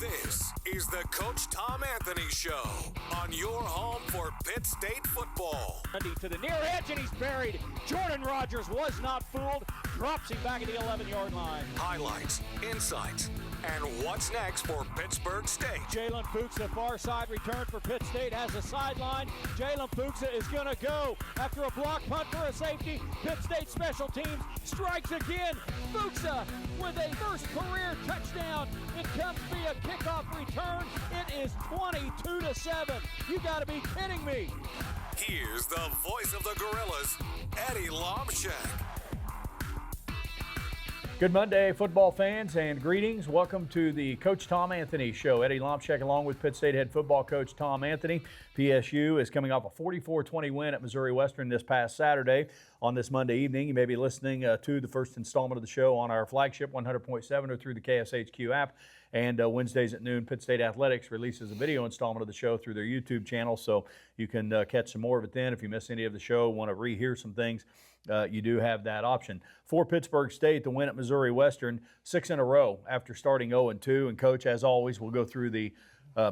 This is the Coach Tom Anthony Show on your home for Pitt State football. To the near edge, and he's buried. Jordan Rogers was not fooled. Drops him back at the 11-yard line. Highlights, insights, and what's next for Pittsburgh State. Jalen Fuchs, far side return for Pitt State, has a sideline. Jalen Fuchs is going to go after a block punt for a safety. Pitt State special teams strikes again. Fuchs with a first career touchdown. It comes via kickoff return. It is 22-7. You got to be kidding me. Here's the voice of the Gorillas, Eddie Lomshek. Good Monday, football fans, and greetings. Welcome to the Coach Tom Anthony Show. Eddie Lomshek along with Pitt State head football coach Tom Anthony. PSU is coming off a 44-20 win at Missouri Western this past Saturday. On this Monday evening, you may be listening to the first installment of the show on our flagship 100.7 or through the KSHQ app. And Wednesdays at noon, Pitt State Athletics releases a video installment of the show through their YouTube channel, so you can catch some more of it then. If you miss any of the show, want to rehear some things, you do have that option. For Pittsburgh State, the win at Missouri Western, 6 in a row after starting 0-2. And, Coach, as always, we'll go through the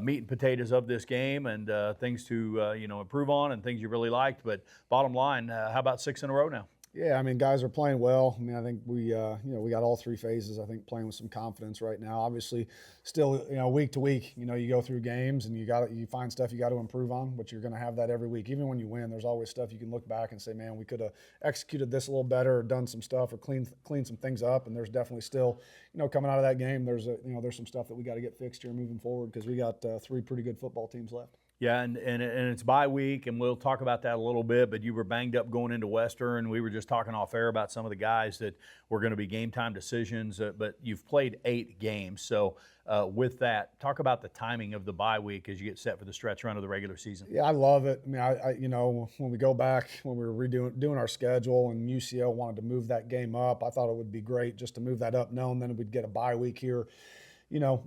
meat and potatoes of this game and things to improve on and things you really liked. But bottom line, how about 6 in a row now? Yeah, I mean, guys are playing well. I mean, I think we got all three phases, I think, playing with some confidence right now. Obviously, still, week to week, you go through games and you find stuff you got to improve on, but you're going to have that every week. Even when you win, there's always stuff you can look back and say, man, we could have executed this a little better or done some stuff or cleaned some things up. And there's definitely still, coming out of that game, there's some stuff that we got to get fixed here moving forward because we got three pretty good football teams left. Yeah, and it's bye week, and we'll talk about that a little bit, but you were banged up going into Western. We were just talking off air about some of the guys that were going to be game time decisions, but you've played 8 games. So with that, talk about the timing of the bye week as you get set for the stretch run of the regular season. Yeah, I love it. I mean, I when we go back, when we were doing our schedule and UCO wanted to move that game up, I thought it would be great just to move that up, knowing then we'd get a bye week here.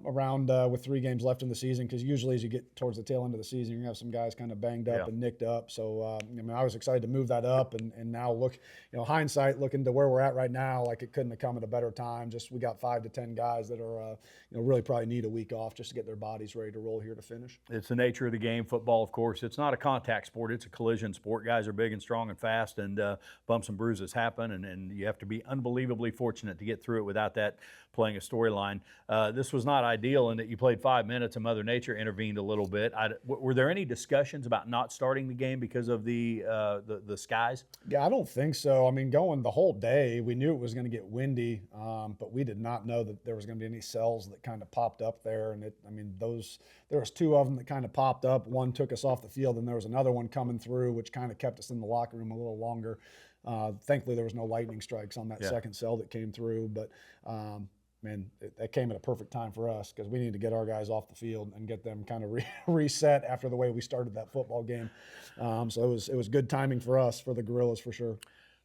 Around with 3 games left in the season, because usually as you get towards the tail end of the season, you're going to have some guys kind of banged up and nicked up. So, I was excited to move that up, and now look, hindsight, looking to where we're at right now, like it couldn't have come at a better time. Just we got 5 to 10 guys that are, really probably need a week off just to get their bodies ready to roll here to finish. It's the nature of the game, football, of course. It's not a contact sport. It's a collision sport. Guys are big and strong and fast, and bumps and bruises happen, and you have to be unbelievably fortunate to get through it without that playing a storyline. This was not ideal in that you played 5 minutes and Mother Nature intervened a little bit. Were there any discussions about not starting the game because of the skies? Yeah, I don't think so. I mean, going the whole day, we knew it was going to get windy, but we did not know that there was going to be any cells that kind of popped up there. And there was 2 of them that kind of popped up. One took us off the field, and there was another one coming through, which kind of kept us in the locker room a little longer. Thankfully, there was no lightning strikes on that second cell that came through, but that came at a perfect time for us because we need to get our guys off the field and get them kind of reset after the way we started that football game. So it was good timing for us, for the Gorillas, for sure.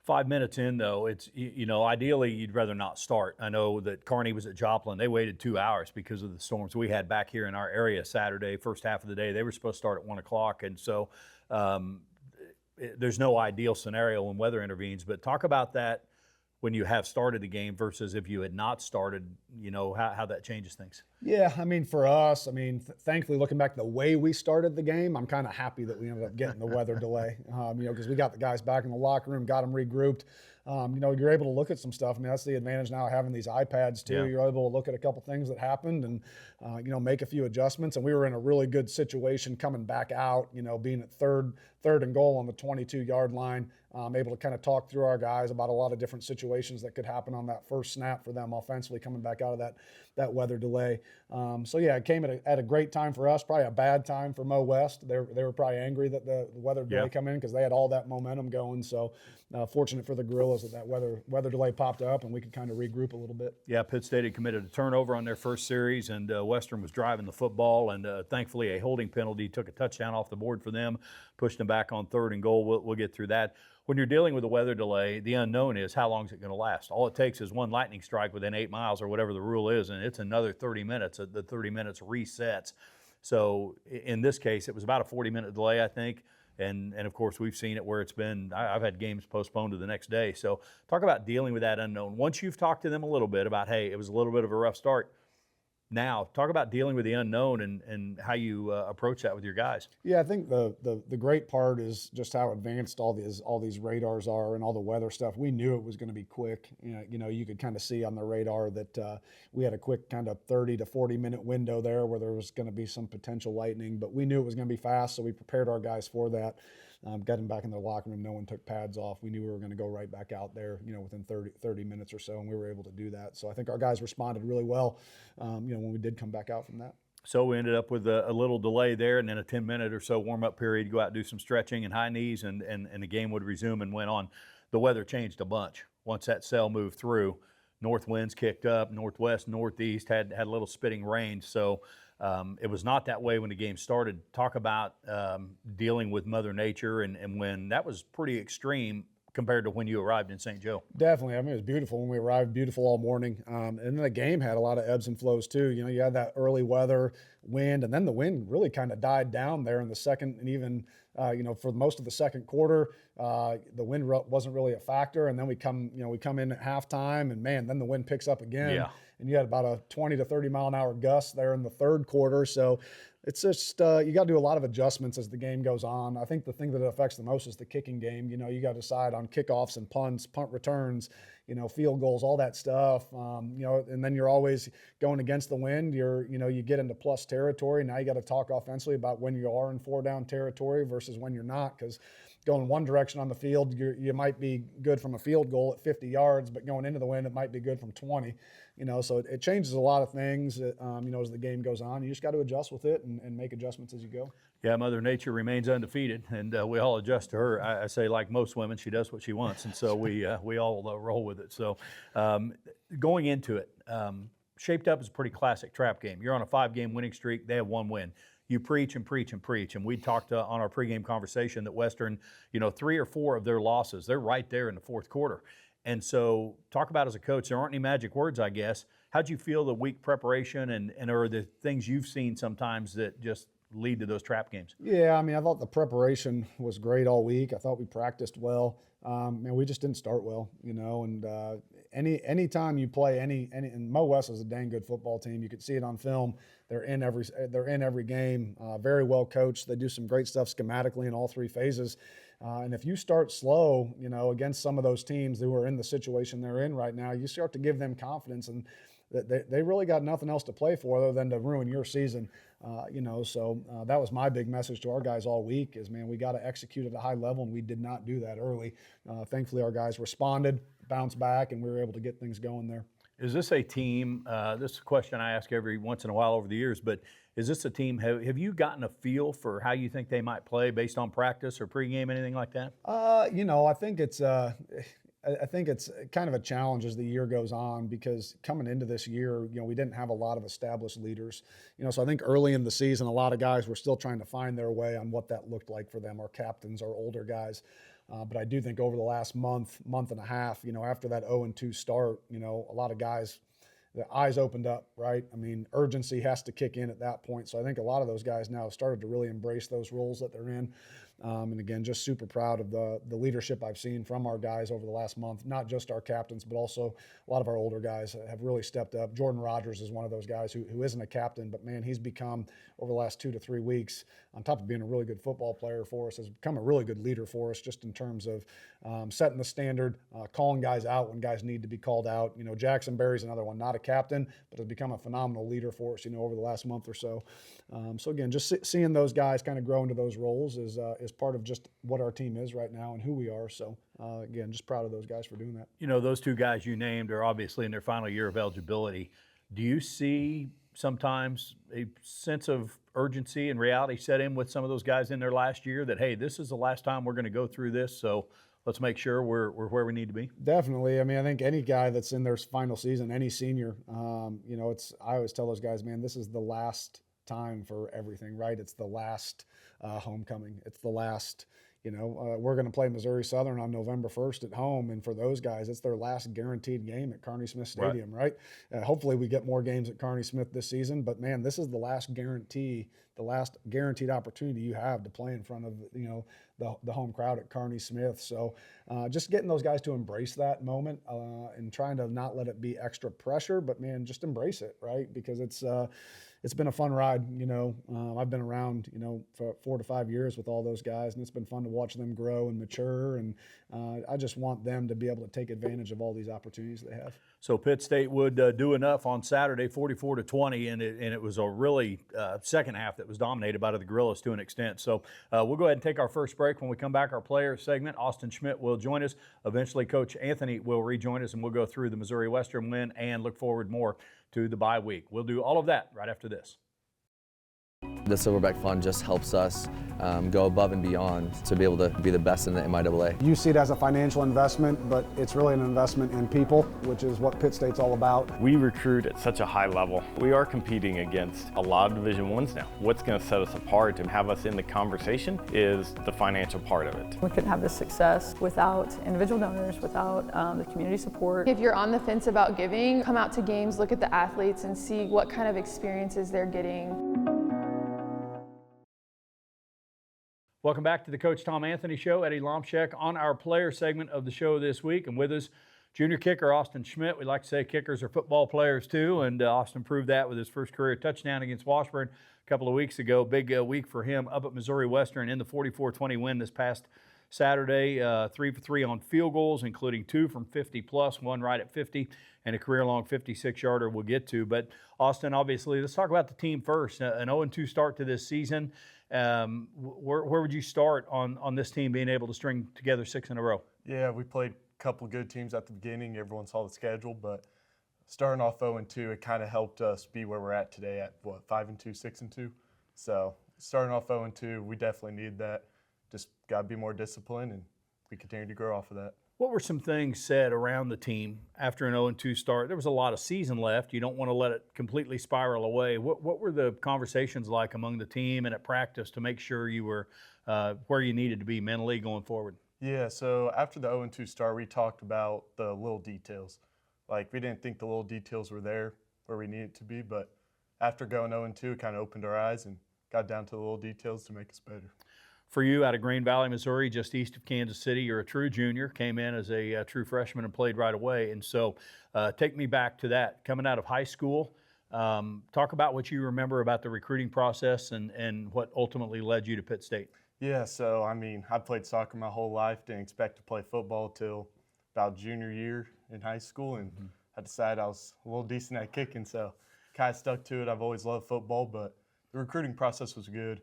5 minutes in, though, it's, ideally you'd rather not start. I know that Kearney was at Joplin. They waited 2 hours because of the storms we had back here in our area Saturday, first half of the day. They were supposed to start at 1 o'clock, and so there's no ideal scenario when weather intervenes. But talk about that when you have started the game versus if you had not started, how that changes things. Yeah, for us, thankfully, looking back the way we started the game, I'm kind of happy that we ended up getting the weather delay, because we got the guys back in the locker room, got them regrouped. You're able to look at some stuff. That's the advantage now of having these iPads too. Yeah. You're able to look at a couple things that happened and, make a few adjustments. And we were in a really good situation coming back out, being at third and goal on the 22-yard line, able to kind of talk through our guys about a lot of different situations that could happen on that first snap for them offensively coming back out of that weather delay. It came at a great time for us, probably a bad time for Mo West. They were probably angry that the weather delay come in because they had all that momentum going. So fortunate for the Gorillas that weather delay popped up and we could kind of regroup a little bit. Yeah, Pitt State had committed a turnover on their first series, and Western was driving the football, and thankfully a holding penalty took a touchdown off the board for them, pushed them back on 3rd and goal. We'll get through that. When you're dealing with a weather delay, the unknown is how long is it going to last. All it takes is one lightning strike within 8 miles or whatever the rule is, and it's another 30 minutes. The 30 minutes resets. So in this case, it was about a 40-minute delay, I think. And of course, we've seen it where it's been, I've had games postponed to the next day. So talk about dealing with that unknown. Once you've talked to them a little bit about, hey, it was a little bit of a rough start, now. Talk about dealing with the unknown and how you approach that with your guys. Yeah, I think the great part is just how advanced all these radars are and all the weather stuff. We knew it was going to be quick. You could kind of see on the radar that we had a quick kind of 30 to 40 minute window there where there was going to be some potential lightning, but we knew it was going to be fast, so we prepared our guys for that. Got them back in their locker room. No one took pads off. We knew we were going to go right back out there, within 30 minutes or so, and we were able to do that. So I think our guys responded really well, when we did come back out from that. So we ended up with a little delay there, and then a 10-minute or so warm-up period. Go out and do some stretching and high knees, and the game would resume and went on. The weather changed a bunch once that cell moved through. North winds kicked up, northwest, northeast, had a little spitting rain. So it was not that way when the game started. Talk about dealing with Mother Nature, and when that was pretty extreme compared to when you arrived in St. Joe. Definitely. I mean, it was beautiful when we arrived, beautiful all morning. And then the game had a lot of ebbs and flows too. You had that early weather, wind, and then the wind really kind of died down there in the second, and even, for most of the second quarter, the wind wasn't really a factor. And then we come in at halftime, and man, then the wind picks up again. Yeah. And you had about a 20 to 30 mile an hour gust there in the third quarter. So it's just, you got to do a lot of adjustments as the game goes on. I think the thing that it affects the most is the kicking game. You got to decide on kickoffs and punts, punt returns, field goals, all that stuff. And then you're always going against the wind. You get into plus territory. Now you got to talk offensively about when you are in 4-down territory versus when you're not, because going one direction on the field, you might be good from a field goal at 50 yards, but going into the wind, it might be good from 20. So it changes a lot of things, as the game goes on. You just got to adjust with it and make adjustments as you go. Yeah, Mother Nature remains undefeated, and we all adjust to her. I say, like most women, she does what she wants, and so we all roll with it. So going into it, shaped up as a pretty classic trap game. You're on a 5-game winning streak. They have 1 win. You preach and preach and preach. And we talked on our pregame conversation that Western, 3 or 4 of their losses, they're right there in the fourth quarter. And so talk about as a coach, there aren't any magic words, I guess. How'd you feel the week preparation and are the things you've seen sometimes that just lead to those trap games? Yeah, I mean, I thought the preparation was great all week. I thought we practiced well. We just didn't start well, and any time you play and Mo West is a dang good football team. You could see it on film. They're in every game. Very well coached. They do some great stuff schematically in all 3 phases. And if you start slow, against some of those teams who are in the situation they're in right now, you start to give them confidence, and that they really got nothing else to play for other than to ruin your season. So that was my big message to our guys all week is, man, we got to execute at a high level, and we did not do that early. Thankfully, our guys responded, bounced back, and we were able to get things going there. Is this a team, this is a question I ask every once in a while over the years, but is this a team, have you gotten a feel for how you think they might play based on practice or pregame, anything like that? I think it's kind of a challenge as the year goes on, because coming into this year, we didn't have a lot of established leaders. So I think early in the season, a lot of guys were still trying to find their way on what that looked like for them, our captains, our older guys. But I do think over the last month and a half, after that 0-2 start, a lot of guys, the eyes opened up, right? I mean, urgency has to kick in at that point. So I think a lot of those guys now have started to really embrace those roles that they're in. And again, just super proud of the leadership I've seen from our guys over the last month, not just our captains, but also a lot of our older guys have really stepped up. Jordan Rogers is one of those guys who isn't a captain, but man, he's become, over the last 2 to 3 weeks, on top of being a really good football player for us, has become a really good leader for us, just in terms of setting the standard, calling guys out when guys need to be called out. Jackson Berry's another one, not a captain, but has become a phenomenal leader for us, over the last month or so. So again, just seeing those guys kind of grow into those roles is part of just what our team is right now and who we are. So again, just proud of those guys for doing that. Those 2 guys you named are obviously in their final year of eligibility. Do you see sometimes a sense of urgency and reality set in with some of those guys in their last year that, hey, this is the last time we're going to go through this, so let's make sure we're where we need to be? Definitely. I mean, I think any guy that's in their final season, any senior, I always tell those guys, man, this is the last time for everything, right? It's the last homecoming. It's the last, we're going to play Missouri Southern on November 1st at home, and for those guys, it's their last guaranteed game at Kearney Smith Stadium, right? Hopefully we get more games at Kearney Smith this season, but man, this is the last guaranteed opportunity you have to play in front of, the home crowd at Kearney Smith. So just getting those guys to embrace that moment and trying to not let it be extra pressure, but man, just embrace it, right? Because it's been a fun ride. I've been around, for 4 to 5 years with all those guys, and it's been fun to watch them grow and mature. And I just want them to be able to take advantage of all these opportunities they have. So Pitt State would do enough on Saturday, 44-20, and it was a really second half that was dominated by the Gorillas to an extent. So we'll go ahead and take our first break. When we come back, our player segment, Austin Schmitt will join us. Eventually, Coach Anthony will rejoin us, and we'll go through the Missouri Western win and look forward more to the bye week. We'll do all of that right after this. The Silverback Fund just helps us go above and beyond to be able to be the best in the MIAA. You see it as a financial investment, but it's really an investment in people, which is what Pitt State's all about. We recruit at such a high level. We are competing against a lot of Division I's now. What's going to set us apart and have us in the conversation is the financial part of it. We couldn't have this success without individual donors, without the community support. If you're on the fence about giving, come out to games, look at the athletes, and see what kind of experiences they're getting. Welcome back to the Coach Tom Anthony Show. Eddie Lomshek on our player segment of the show this week. And with us, junior kicker Austin Schmitt. We like to say kickers are football players too, and Austin proved that with his first career touchdown against Washburn a couple of weeks ago. Big week for him up at Missouri Western in the 44-20 win this past Saturday. 3 for 3 on field goals, including 2 from 50+, one right at 50, and a career-long 56-yarder we'll get to. But Austin, obviously, let's talk about the team first. An 0-2 start to this season. Where would you start on this team being able to string together 6 in a row? Yeah, we played a couple of good teams at the beginning. Everyone saw the schedule, but starting off 0-2, it kind of helped us be where we're at today at, 5-2, 6-2. So starting off 0-2, we definitely need that. Just got to be more disciplined, and we continue to grow off of that. What were some things said around the team after an 0-2 start? There was a lot of season left. You don't want to let it completely spiral away. What were the conversations like among the team and at practice to make sure you were where you needed to be mentally going forward? Yeah, so after the 0-2 start, we talked about the little details. Like, we didn't think the little details were there where we needed to be, but after going 0-2, it kind of opened our eyes and got down to the little details to make us better. For you, out of Green Valley, Missouri, just east of Kansas City, you're a true junior, came in as a true freshman and played right away. And so take me back to that. Coming out of high school, talk about what you remember about the recruiting process and what ultimately led you to Pitt State. Yeah, so, I played soccer my whole life, didn't expect to play football till about junior year in high school, and I decided I was a little decent at kicking, so kind of stuck to it. I've always loved football, but the recruiting process was good.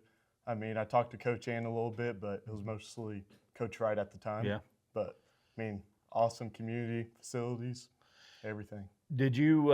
I talked to Coach Ann a little bit, but it was mostly Coach Wright at the time. Yeah. But, awesome community, facilities, everything. Did you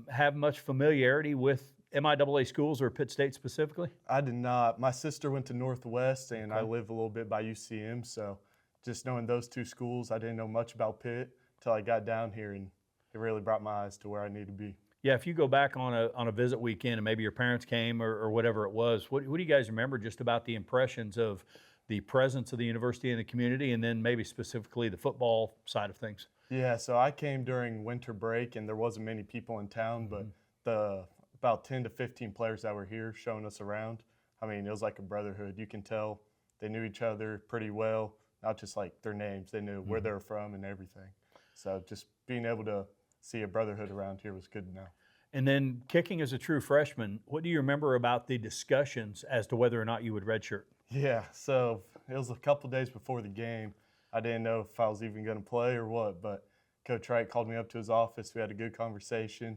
have much familiarity with MIAA schools or Pitt State specifically? I did not. My sister went to Northwest, and I live a little bit by UCM, so just knowing those two schools, I didn't know much about Pitt until I got down here, and it really brought my eyes to where I need to be. Yeah, if you go back on a visit weekend and maybe your parents came or whatever it was, what do you guys remember just about the impressions of the presence of the university in the community and then maybe specifically the football side of things? Yeah, so I came during winter break and there wasn't many people in town, but the about 10 to 15 players that were here showing us around, it was like a brotherhood. You can tell they knew each other pretty well, not just like their names, they knew where they were from and everything. So just being able to see a brotherhood around here was good to know. And then kicking as a true freshman, what do you remember about the discussions as to whether or not you would redshirt? Yeah, so it was a couple days before the game. I didn't know if I was even going to play or what, but Coach Wright called me up to his office. We had a good conversation,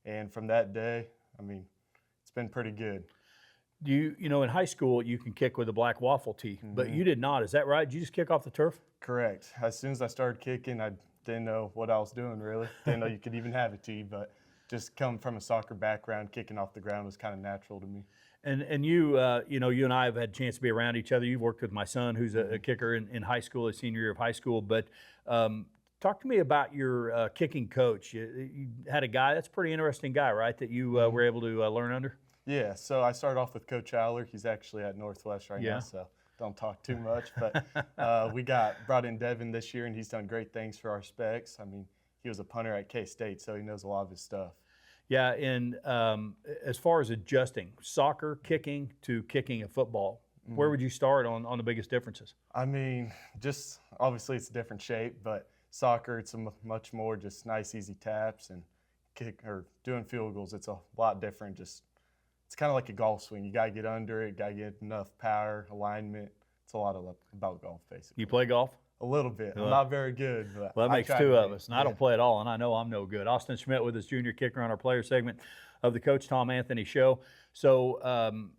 and from that day, it's been pretty good. In high school, you can kick with a black waffle tee, but you did not. Is that right? Did you just kick off the turf? Correct. As soon as I started kicking, I didn't know what I was doing, really. Didn't know you could even have a tee, but just coming from a soccer background, kicking off the ground was kind of natural to me. And you and I have had a chance to be around each other. You've worked with my son, who's a kicker in high school, his senior year of high school. But talk to me about your kicking coach. You had a guy, that's a pretty interesting guy, right, that you were able to learn under? Yeah, so I started off with Coach Aller. He's actually at Northwest right now, so don't talk too much. But we brought in Devin this year, and he's done great things for our specs. I mean, he was a punter at K State, so he knows a lot of his stuff. Yeah, and as far as adjusting soccer kicking to kicking a football, where would you start on the biggest differences? I mean, just obviously it's a different shape, but soccer, it's much more just nice, easy taps, and doing field goals, it's a lot different. It's kind of like a golf swing. You got to get under it, got to get enough power, alignment. It's a lot about golf, basically. You play golf? A little bit. I'm not very good. But well, that makes two of us, and I don't play at all, and I know I'm no good. Austin Schmitt with his junior kicker on our player segment of the Coach Tom Anthony Show. So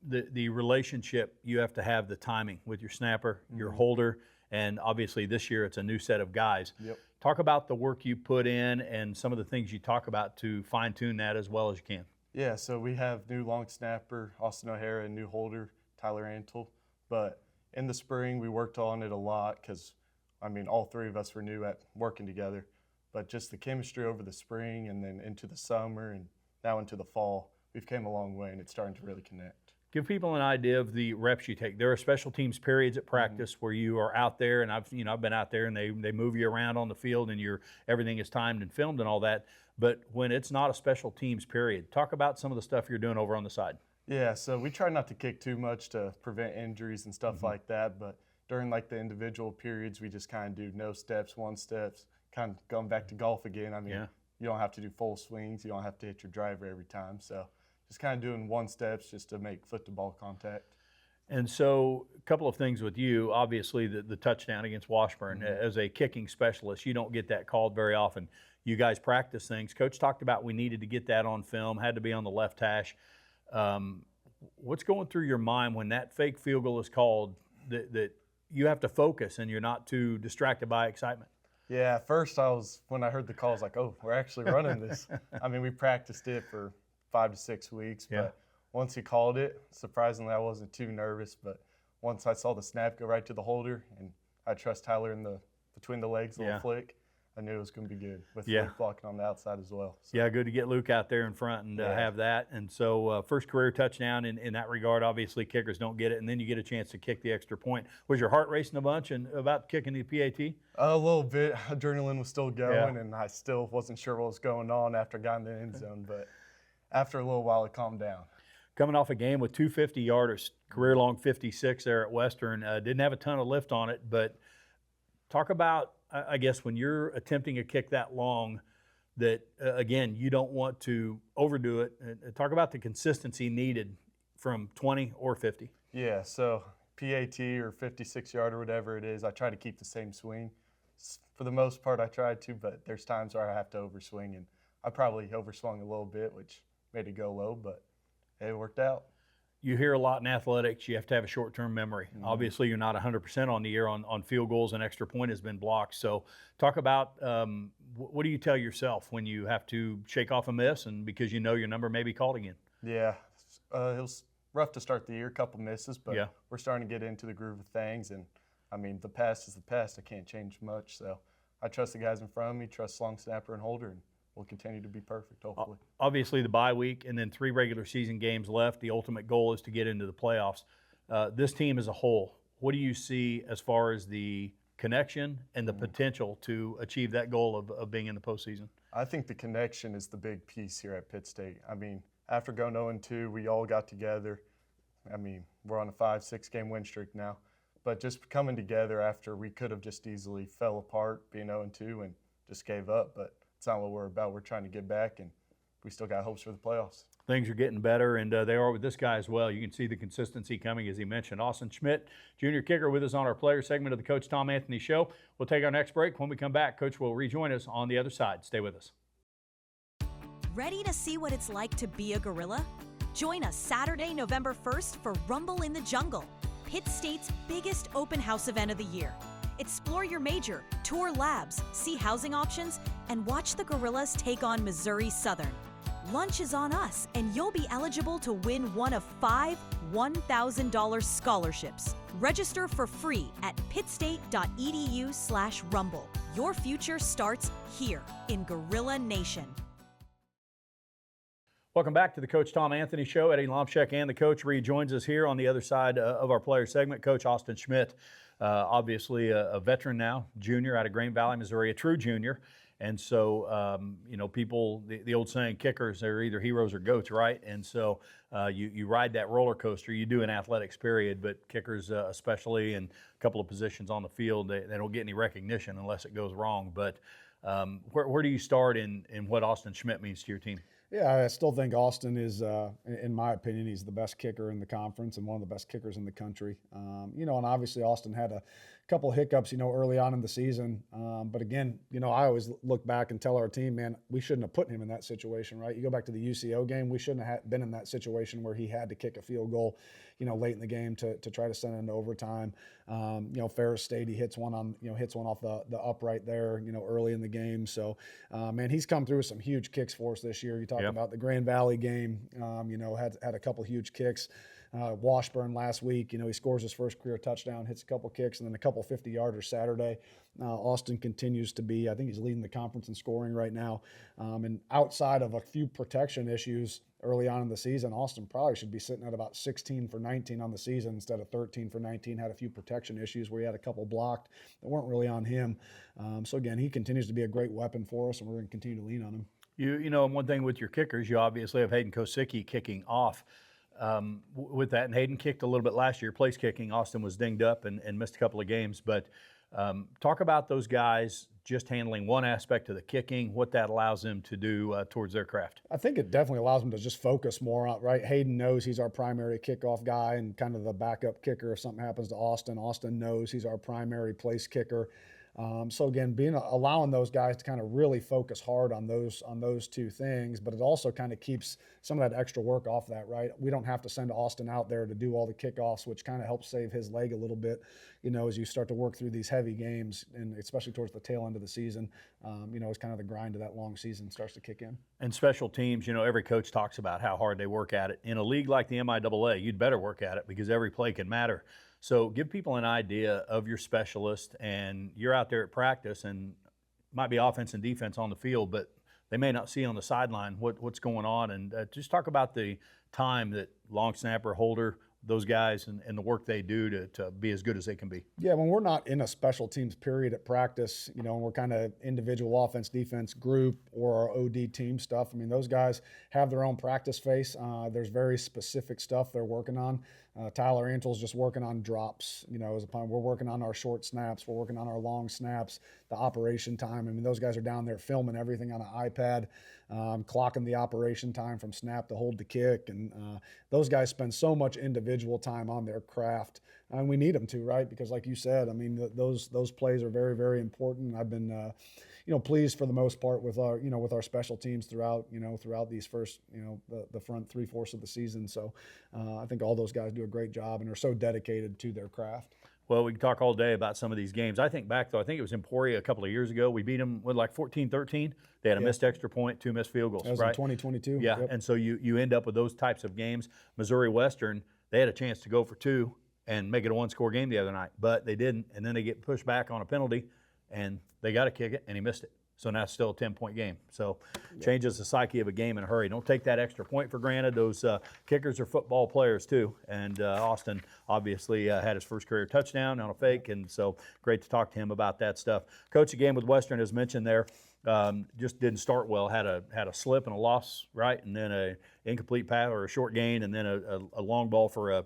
the relationship, you have to have the timing with your snapper, your holder, and obviously this year it's a new set of guys. Yep. Talk about the work you put in and some of the things you talk about to fine-tune that as well as you can. Yeah, so we have new long snapper, Austin O'Hara, and new holder, Tyler Antle. But in the spring, we worked on it a lot because, I mean, all three of us were new at working together. But just the chemistry over the spring and then into the summer and now into the fall, we've came a long way, and it's starting to really connect. Give people an idea of the reps you take. There are special teams periods at practice where you are out there, and I've been out there, and they move you around on the field, and everything is timed and filmed and all that. But when it's not a special teams period, talk about some of the stuff you're doing over on the side. Yeah, so we try not to kick too much to prevent injuries and stuff like that. But during like the individual periods, we just kind of do no steps, one steps, kind of going back to golf again. I mean, you don't have to do full swings. You don't have to hit your driver every time. So just kind of doing one steps just to make foot-to-ball contact. And so a couple of things with you. Obviously, the touchdown against Washburn. As a kicking specialist, you don't get that called very often. You guys practice things. Coach talked about we needed to get that on film, had to be on the left hash. What's going through your mind when that fake field goal is called that you have to focus and you're not too distracted by excitement? Yeah, at first when I heard the call, I was like, oh, we're actually running this. I mean, we practiced it for 5 to 6 weeks, but once he called it, surprisingly, I wasn't too nervous. But once I saw the snap go right to the holder, and I trust Tyler in between the legs, little flick, I knew it was going to be good with Luke blocking on the outside as well. So. Yeah, good to get Luke out there in front and have that. And so first career touchdown in that regard. Obviously, kickers don't get it, and then you get a chance to kick the extra point. Was your heart racing a bunch and about kicking the PAT? A little bit. Adrenaline was still going, and I still wasn't sure what was going on after I got in the end zone. But after a little while, it calmed down. Coming off a game with 2 50-yarders, career-long 56 there at Western. Didn't have a ton of lift on it, but talk about, I guess, when you're attempting a kick that long that, again, you don't want to overdo it. Talk about the consistency needed from 20 or 50. Yeah, so PAT or 56-yard or whatever it is, I try to keep the same swing. For the most part, I try to, but there's times where I have to overswing, and I probably overswung a little bit, which made it go low, but it worked out. You hear a lot in athletics, you have to have a short-term memory. Obviously, you're not 100% on the year on field goals, and extra point has been blocked. So talk about what do you tell yourself when you have to shake off a miss and because you know your number may be called again? Yeah, it was rough to start the year, a couple misses, but we're starting to get into the groove of things. And, I mean, the past is the past. I can't change much. So I trust the guys in front of me, trust long snapper and holder, and we'll continue to be perfect, hopefully. Obviously, the bye week and then 3 regular season games left. The ultimate goal is to get into the playoffs. This team as a whole, what do you see as far as the connection and the potential to achieve that goal of being in the postseason? I think the connection is the big piece here at Pitt State. I mean, after going 0-2, we all got together. I mean, we're on a 5-6 game win streak now. But just coming together after we could have just easily fell apart being 0-2 and just gave up. But it's not what we're about. We're trying to get back, and we still got hopes for the playoffs. Things are getting better, and they are with this guy as well. You can see the consistency coming, as he mentioned. Austin Schmitt, junior kicker, with us on our player segment of the Coach Tom Anthony Show. We'll take our next break. When we come back, Coach will rejoin us on the other side. Stay with us. Ready to see what it's like to be a gorilla? Join us Saturday, November 1st for Rumble in the Jungle, Pitt State's biggest open house event of the year. Explore your major, tour labs, see housing options, and watch the Gorillas take on Missouri Southern. Lunch is on us, and you'll be eligible to win one of 5 $1,000 scholarships. Register for free at pittstate.edu/rumble. Your future starts here in Gorilla Nation. Welcome back to the Coach Tom Anthony Show. Eddie Lomshek and the coach rejoins us here on the other side of our player segment. Coach Austin Schmitt, obviously a veteran now, junior out of Green Valley, Missouri, a true junior. And so, people, the old saying, kickers, they're either heroes or goats, right? And so you ride that roller coaster. You do in athletics, period, but kickers especially, and a couple of positions on the field, they don't get any recognition unless it goes wrong. But where do you start in what Austin Schmitt means to your team? Yeah, I still think Austin is, in my opinion, he's the best kicker in the conference and one of the best kickers in the country. And obviously Austin had a couple of hiccups, early on in the season. But again, I always look back and tell our team, man, we shouldn't have put him in that situation, right? You go back to the UCO game, we shouldn't have been in that situation where he had to kick a field goal, late in the game to try to send it into overtime. Ferris State, he hits one off the upright there, early in the game. So, man, he's come through with some huge kicks for us this year. You talk about the Grand Valley game, had a couple huge kicks. Washburn last week, he scores his first career touchdown, hits a couple kicks, and then a couple 50-yarders Saturday. Austin continues to be, I think he's leading the conference in scoring right now. And outside of a few protection issues early on in the season, Austin probably should be sitting at about 16 for 19 on the season instead of 13 for 19. Had a few protection issues where he had a couple blocked that weren't really on him. So again, he continues to be a great weapon for us, and we're going to continue to lean on him. And one thing with your kickers, you obviously have Hayden Kosicki kicking off. With that, and Hayden kicked a little bit last year, place kicking. Austin was dinged up and missed a couple of games. But talk about those guys just handling one aspect of the kicking, what that allows them to do towards their craft. I think it definitely allows them to just focus more on, right? Hayden knows he's our primary kickoff guy and kind of the backup kicker if something happens to Austin. Austin knows he's our primary place kicker. So again, allowing those guys to kind of really focus hard on those two things, but it also kind of keeps some of that extra work off that, right? We don't have to send Austin out there to do all the kickoffs, which kind of helps save his leg a little bit, as you start to work through these heavy games, and especially towards the tail end of the season, as kind of the grind of that long season starts to kick in. And special teams, every coach talks about how hard they work at it. In a league like the MIAA, you'd better work at it because every play can matter. So give people an idea of your specialist, and you're out there at practice, and might be offense and defense on the field, but they may not see on the sideline what's going on. And just talk about the time that long snapper, holder, those guys and the work they do to be as good as they can be. Yeah, when we're not in a special teams period at practice, and we're kind of individual offense, defense group or our OD team stuff, those guys have their own practice face. There's very specific stuff they're working on. Tyler Antel's just working on drops, we're working on our short snaps, we're working on our long snaps, the operation time. Those guys are down there filming everything on an iPad, clocking the operation time from snap to hold to kick. And those guys spend so much individual time on their craft. And we need them to, right? Because like you said, those plays are very, very important. I've been, pleased for the most part with our special teams throughout these first, the front 3/4 of the season. So I think all those guys do a great job and are so dedicated to their craft. Well, we can talk all day about some of these games. I think back, though, I think it was Emporia a couple of years ago. We beat them with like 14-13. They had a missed extra point, 2 missed field goals, that was right? in 2022. Yeah, Yep. And so you end up with those types of games. Missouri Western, they had a chance to go for 2 and make it a 1-score game the other night, but they didn't. And then they get pushed back on a penalty, and they got to kick it, and he missed it. So now it's still a 10-point game. So changes the psyche of a game in a hurry. Don't take that extra point for granted. Those kickers are football players too. And Austin obviously had his first career touchdown on a fake, and so great to talk to him about that stuff. Coach, the game with Western, as mentioned there, just didn't start well. Had a slip and a loss, right, and then a incomplete pass or a short gain, and then a long ball for a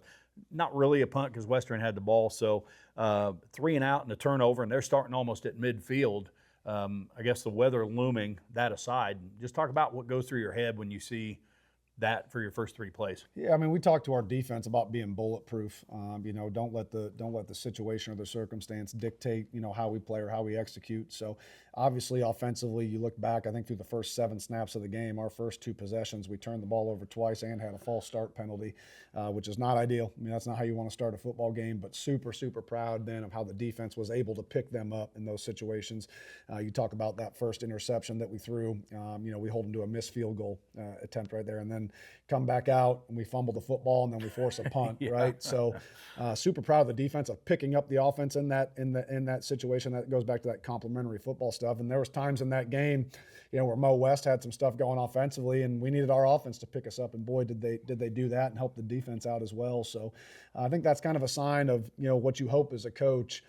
not really a punt because Western had the ball. So 3 and out and a turnover, and they're starting almost at midfield. I guess the weather looming, that aside, just talk about what goes through your head when you see that for your first 3 plays. Yeah, we talked to our defense about being bulletproof. Don't let the situation or the circumstance dictate, how we play or how we execute. So obviously offensively, you look back, I think through the first 7 snaps of the game, our first 2 possessions, we turned the ball over twice and had a false start penalty, which is not ideal. That's not how you want to start a football game, but super, super proud then of how the defense was able to pick them up in those situations. You talk about that first interception that we threw, we hold them to a missed field goal attempt right there. And then then come back out and we fumble the football and then we force a punt, right? So super proud of the defense of picking up the offense in that situation. That goes back to that complementary football stuff. And there was times in that game, where Mo West had some stuff going offensively, and we needed our offense to pick us up. And boy, did they do that and help the defense out as well. So I think that's kind of a sign of what you hope as a coach.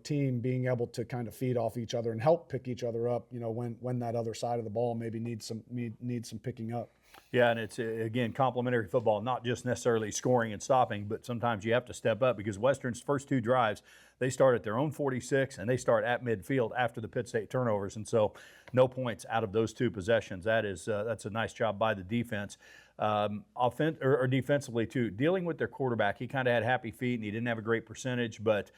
Team being able to kind of feed off each other and help pick each other up. When that other side of the ball maybe needs some picking up. Yeah, and it's, again, complementary football, not just necessarily scoring and stopping, but sometimes you have to step up because Western's first 2 drives, they start at their own 46 and they start at midfield after the Pitt State turnovers. And so no points out of those 2 possessions. That's a nice job by the defense. Defensively, too, dealing with their quarterback, he kind of had happy feet and he didn't have a great percentage, but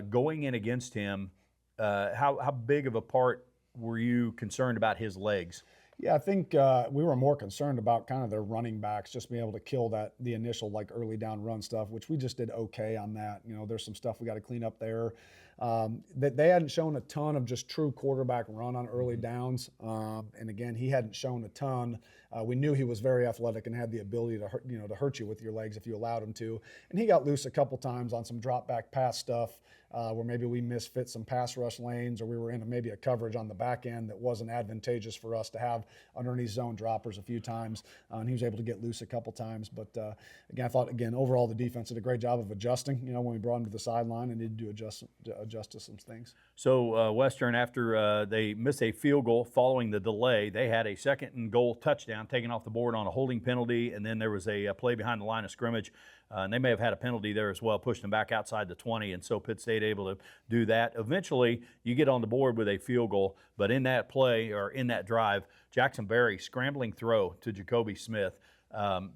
going in against him, how big of a part were you concerned about his legs? Yeah, I think we were more concerned about kind of their running backs, just being able to kill the initial early down run stuff, which we just did okay on that. There's some stuff we got to clean up there. That they hadn't shown a ton of just true quarterback run on early downs, and again, he hadn't shown a ton. We knew he was very athletic and had the ability to hurt you with your legs if you allowed him to. And he got loose a couple times on some drop back pass stuff. Where maybe we misfit some pass rush lanes, or we were in maybe a coverage on the back end that wasn't advantageous for us to have underneath zone droppers a few times, and he was able to get loose a couple times. But again, I thought overall the defense did a great job of adjusting. When we brought him to the sideline and needed to adjust to some things. So Western, after they missed a field goal following the delay, they had a 2nd and goal touchdown taken off the board on a holding penalty, and then there was a play behind the line of scrimmage. And they may have had a penalty there as well, pushing them back outside the 20, and so Pitt State able to do that. Eventually, you get on the board with a field goal, but in that play or in that drive, Jackson Berry scrambling throw to Jacoby Smith.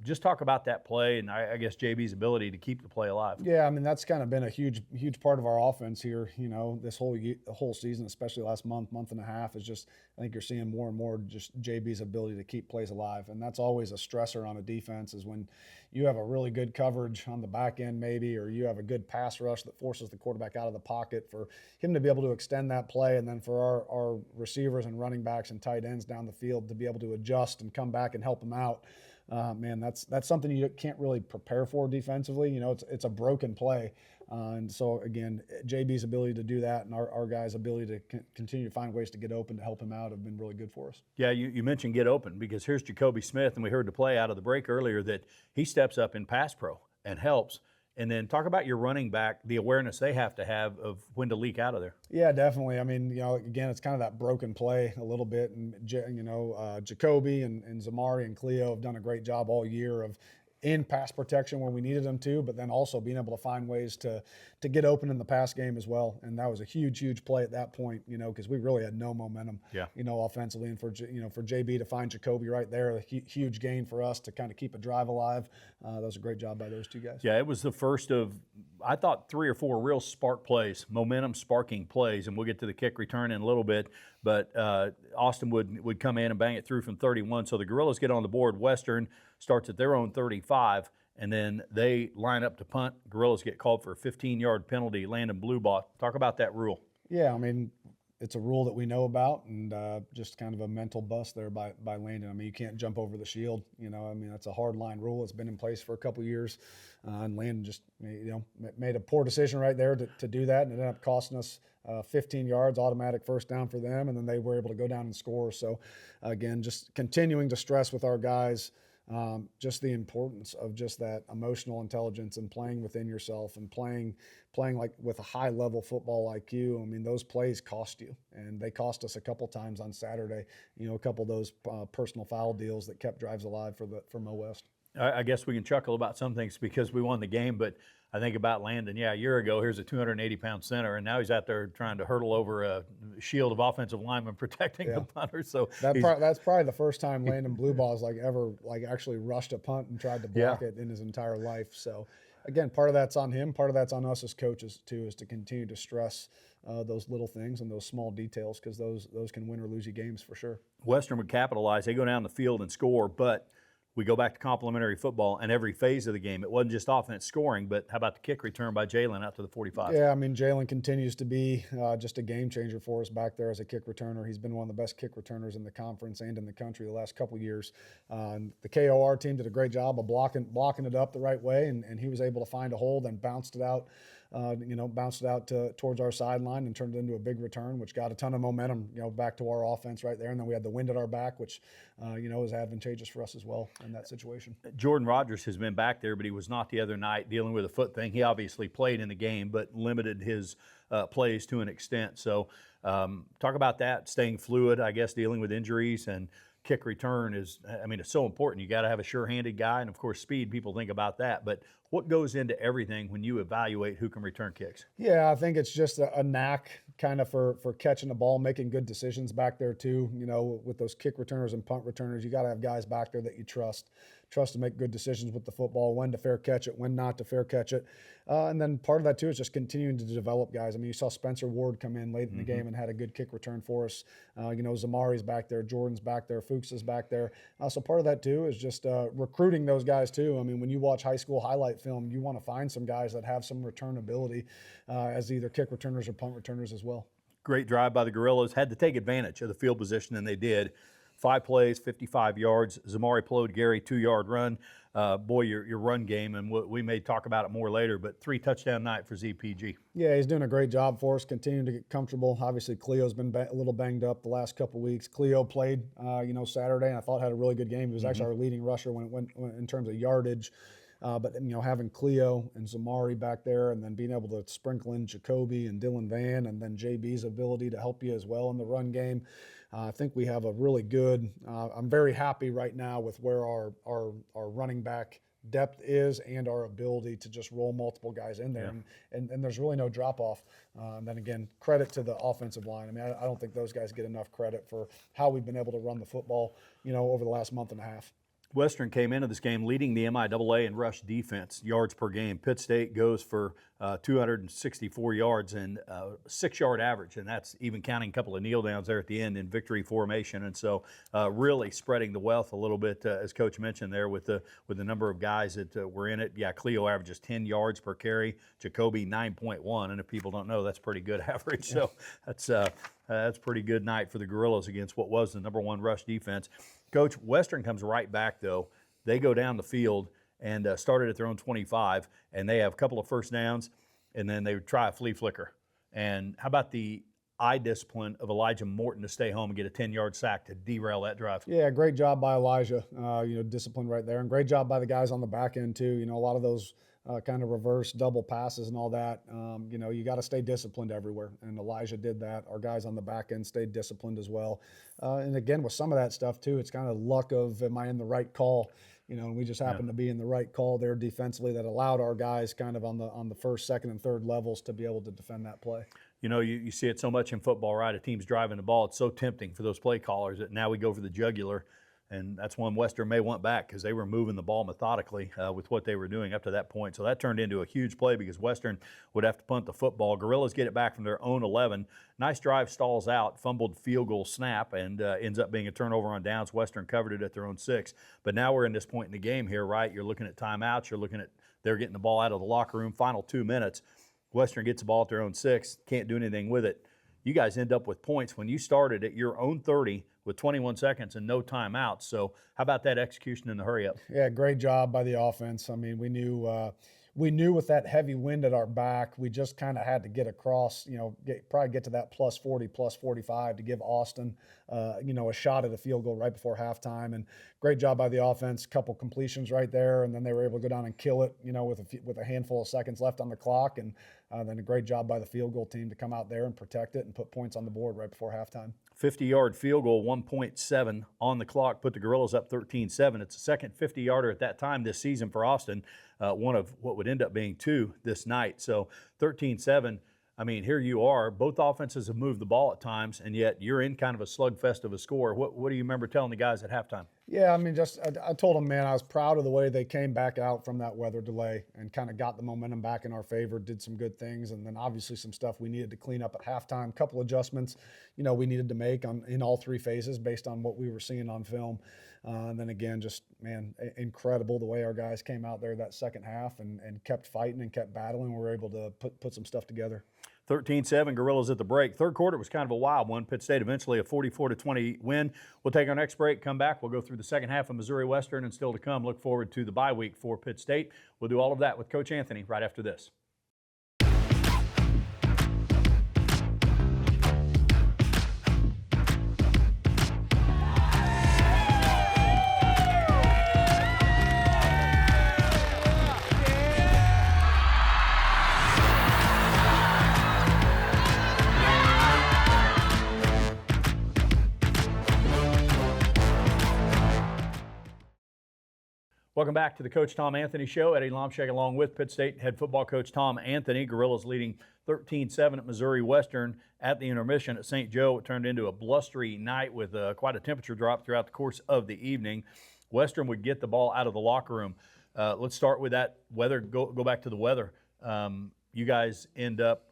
Just talk about that play and I guess JB's ability to keep the play alive. Yeah, that's kind of been a huge part of our offense here. This whole season, especially last month and a half, is just I think you're seeing more and more just JB's ability to keep plays alive, and that's always a stressor on a defense. Is when you have a really good coverage on the back end maybe, or you have a good pass rush that forces the quarterback out of the pocket, for him to be able to extend that play, and then for our receivers and running backs and tight ends down the field to be able to adjust and come back and help them out. That's something you can't really prepare for defensively. It's a broken play. And so, again, JB's ability to do that and our guys' ability to continue to find ways to get open to help him out have been really good for us. Yeah, you mentioned get open, because here's Jacoby Smith, and we heard the play out of the break earlier that he steps up in pass pro and helps. And then talk about your running back, the awareness they have to have of when to leak out of there. Yeah, definitely. Again, it's kind of that broken play a little bit. And, Jacoby and Zamari and Cleo have done a great job all year of in pass protection when we needed them to, but then also being able to find ways to get open in the pass game as well. And that was a huge play at that point, because we really had no momentum, offensively. And for JB to find Jacoby right there, a huge gain for us to kind of keep a drive alive. That was a great job by those two guys. Yeah, it was the first of, I thought, 3 or 4 real spark plays, momentum sparking plays, and we'll get to the kick return in a little bit. But Austin would come in and bang it through from 31. So the Gorillas get on the board. Western starts at their own 35, and then they line up to punt. Gorillas get called for a 15-yard penalty. Landon Bluebot. Talk about that rule. Yeah, it's a rule that we know about, and just kind of a mental bust there by Landon. You can't jump over the shield. That's a hard line rule. It's been in place for a couple years, and Landon just made a poor decision right there to do that, and it ended up costing us 15 yards, automatic first down for them, and then they were able to go down and score. So, again, just continuing to stress with our guys. Just the importance of just that emotional intelligence and playing within yourself and playing like with a high level football IQ. Those plays cost you, and they cost us a couple times on Saturday. A couple of those personal foul deals that kept drives alive for Mo West. I guess we can chuckle about some things because we won the game, but I think about Landon. Yeah, a year ago, here's a 280-pound center, and now he's out there trying to hurdle over a shield of offensive linemen protecting the punter. So that's probably the first time Landon Blueball's ever actually rushed a punt and tried to block it in his entire life. So, again, part of that's on him, part of that's on us as coaches too, is to continue to stress those little things and those small details, because those can win or lose you games for sure. Western would capitalize. They go down the field and score, but we go back to complementary football and every phase of the game. It wasn't just offense scoring, but how about the kick return by Jalen out to the 45? Yeah, I mean, Jalen continues to be just a game changer for us back there as a kick returner. He's been one of the best kick returners in the conference and in the country the last couple years. The KOR team did a great job of blocking it up the right way, and he was able to find a hole, then bounced it out towards our sideline and turned it into a big return, which got a ton of momentum, back to our offense right there. And then we had the wind at our back, which, is advantageous for us as well in that situation. Jordan Rogers has been back there, but he was not the other night dealing with a foot thing. He obviously played in the game, but limited his plays to an extent. So talk about that, staying fluid, I guess, dealing with injuries, and kick return is, it's so important. You got to have a sure-handed guy, and of course speed, people think about that, but what goes into everything when you evaluate who can return kicks? Yeah, I think it's just a knack kind of for catching the ball, making good decisions back there too. With those kick returners and punt returners, you got to have guys back there that you trust to make good decisions with the football, when to fair catch it, when not to fair catch it. And then part of that too is just continuing to develop guys. You saw Spencer Ward come in late in the game and had a good kick return for us. Zamari's back there, Jordan's back there, Fuchs is back there. So part of that too is just recruiting those guys too. When you watch high school highlight film, you want to find some guys that have some return ability as either kick returners or punt returners as well. Great drive by the Gorillas. Had to take advantage of the field position, and they did. 5 plays, 55 yards. Zamari Plode, Gary, 2-yard run. Your run game, and we may talk about it more later, but 3-touchdown night for ZPG. Yeah, he's doing a great job for us, continuing to get comfortable. Obviously, Cleo's been a little banged up the last couple of weeks. Cleo played, Saturday, and I thought had a really good game. He was actually our leading rusher when it went in terms of yardage. But having Cleo and Zamari back there, and then being able to sprinkle in Jacoby and Dylan Van, and then JB's ability to help you as well in the run game. I think we have a really good. I'm very happy right now with where our running back depth is and our ability to just roll multiple guys in there, and there's really no drop off. And then again, credit to the offensive line. I don't think those guys get enough credit for how we've been able to run the football, over the last month and a half. Western came into this game leading the MIAA in rush defense, yards per game. Pitt State goes for 264 yards and 6-yard average, and that's even counting a couple of kneel downs there at the end in victory formation. And so really spreading the wealth a little bit, as Coach mentioned there, with the number of guys that were in it. Yeah, Cleo averages 10 yards per carry, Jacoby 9.1, and if people don't know, that's pretty good average. So that's a pretty good night for the Gorillas against what was the number 1 rush defense. Coach, Western comes right back, though. They go down the field and started at their own 25, and they have a couple of first downs, and then they would try a flea flicker. And how about the eye discipline of Elijah Morton to stay home and get a 10-yard sack to derail that drive? Yeah, great job by Elijah, discipline right there, and great job by the guys on the back end, too. A lot of those kind of reverse double passes and all that, you got to stay disciplined everywhere, and Elijah did that. Our guys on the back end stayed disciplined as well. And again, with some of that stuff too, it's kind of luck of, am I in the right call? And we just happened to be in the right call there defensively that allowed our guys kind of on the first, second, and third levels to be able to defend that play. You see it so much in football, right? A team's driving the ball. It's so tempting for those play callers that now we go for the jugular. And that's one Western may want back, because they were moving the ball methodically with what they were doing up to that point. So that turned into a huge play because Western would have to punt the football. Gorillas get it back from their own 11. Nice drive, stalls out, fumbled field goal snap, and ends up being a turnover on downs. Western covered it at their own 6. But now we're in this point in the game here, right? You're looking at timeouts. You're looking at they're getting the ball out of the locker room. Final 2 minutes. Western gets the ball at their own 6. Can't do anything with it. You guys end up with points when you started at your own 30 with 21 seconds and no timeouts. So how about that execution in the hurry up? Yeah, great job by the offense. We knew with that heavy wind at our back, we just kind of had to get across, probably get to that plus 40, plus 45 to give Austin, a shot at a field goal right before halftime. And great job by the offense, couple completions right there, and then they were able to go down and kill it, with a handful of seconds left on the clock. And then a great job by the field goal team to come out there and protect it and put points on the board right before halftime. 50-yard field goal, 1.7 on the clock, put the Gorillas up 13-7. It's the second 50-yarder at that time this season for Austin, one of what would end up being 2 this night. So 13-7, here you are. Both offenses have moved the ball at times, and yet you're in kind of a slugfest of a score. What do you remember telling the guys at halftime? Yeah, I mean, I told them, man, I was proud of the way they came back out from that weather delay and kind of got the momentum back in our favor, did some good things, and then obviously some stuff we needed to clean up at halftime, couple adjustments, we needed to make in all three phases based on what we were seeing on film. And then again, just, man, incredible the way our guys came out there that second half and kept fighting and kept battling. We were able to put some stuff together. 13-7, Gorillas at the break. Third quarter was kind of a wild one. Pitt State eventually a 44-20 win. We'll take our next break, come back. We'll go through the second half of Missouri Western, and still to come, look forward to the bye week for Pitt State. We'll do all of that with Coach Anthony right after this. Welcome back to the Coach Tom Anthony Show. Eddie Lomshek along with Pitt State head football coach Tom Anthony. Gorillas leading 13-7 at Missouri Western at the intermission at St. Joe. It turned into a blustery night with quite a temperature drop throughout the course of the evening. Western would get the ball out of the locker room. Let's start with that weather. Go back to the weather. You guys end up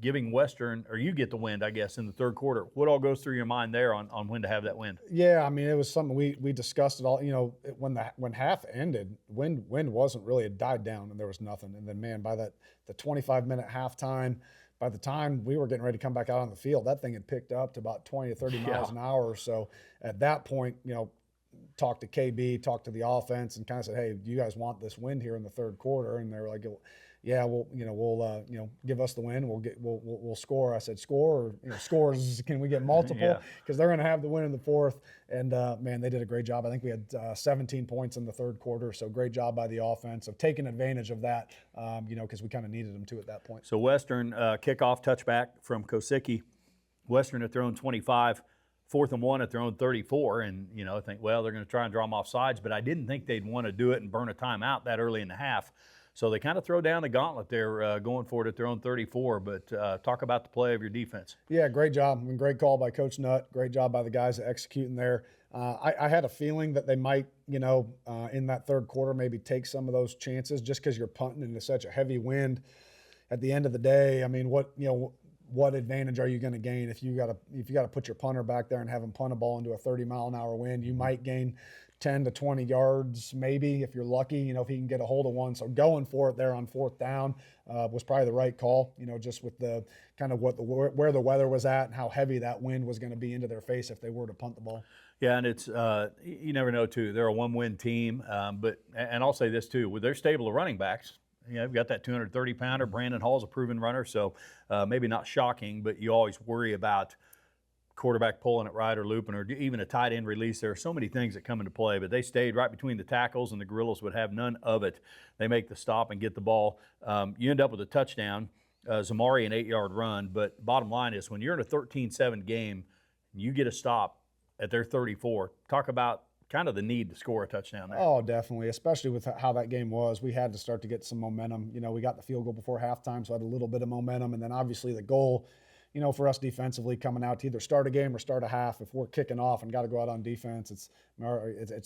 giving Western, or you get the wind, I guess, in the third quarter. What all goes through your mind there on when to have that wind? Yeah, I mean, it was something we discussed it all. When half ended, wind wasn't really, it died down and there was nothing. And then, man, by the 25-minute halftime, by the time we were getting ready to come back out on the field, that thing had picked up to about 20 to 30 miles an hour or so. At that point, talked to KB, talked to the offense, and kind of said, "Hey, do you guys want this win here in the third quarter?" And they were like, "Yeah, we'll give us the win. We'll score." I said, "Score or scores? Can we get multiple? Because they're going to have the win in the fourth." And man, they did a great job. I think we had 17 points in the third quarter, so great job by the offense of taking advantage of that. Because we kind of needed them to at that point. So Western kickoff touchback from Kosicki. Western at their own 25. 4th and 1 at their own 34, and I think, well, they're going to try and draw them off sides, but I didn't think they'd want to do it and burn a timeout that early in the half. So they kind of throw down the gauntlet there, going for it at their own 34. But talk about the play of your defense. Yeah, great job. I mean, great call by Coach Nutt. Great job by the guys executing there. I had a feeling that they might, in that third quarter, maybe take some of those chances just because you're punting into such a heavy wind. At the end of the day, I mean, what advantage are you going to gain if you got to put your punter back there and have him punt a ball into a 30-mile-an-hour wind? You might gain 10 to 20 yards, maybe, if you're lucky, if he can get a hold of one. So going for it there on 4th down was probably the right call, just with the kind of where the weather was at and how heavy that wind was going to be into their face if they were to punt the ball. Yeah, and it's you never know, too. They're a one-win team, and I'll say this, too. With their stable of running backs, we've got that 230-pounder. Brandon Hall's a proven runner, so maybe not shocking, but you always worry about quarterback pulling it right or looping or even a tight end release. There are so many things that come into play, but they stayed right between the tackles, and the Gorillas would have none of it. They make the stop and get the ball. You end up with a touchdown, Zamari an 8-yard run, but bottom line is when you're in a 13-7 game, you get a stop at their 34. Talk about kind of the need to score a touchdown there. Oh, definitely, especially with how that game was. We had to start to get some momentum. We got the field goal before halftime, so I had a little bit of momentum. And then obviously the goal, for us defensively coming out to either start a game or start a half. If we're kicking off and got to go out on defense, it's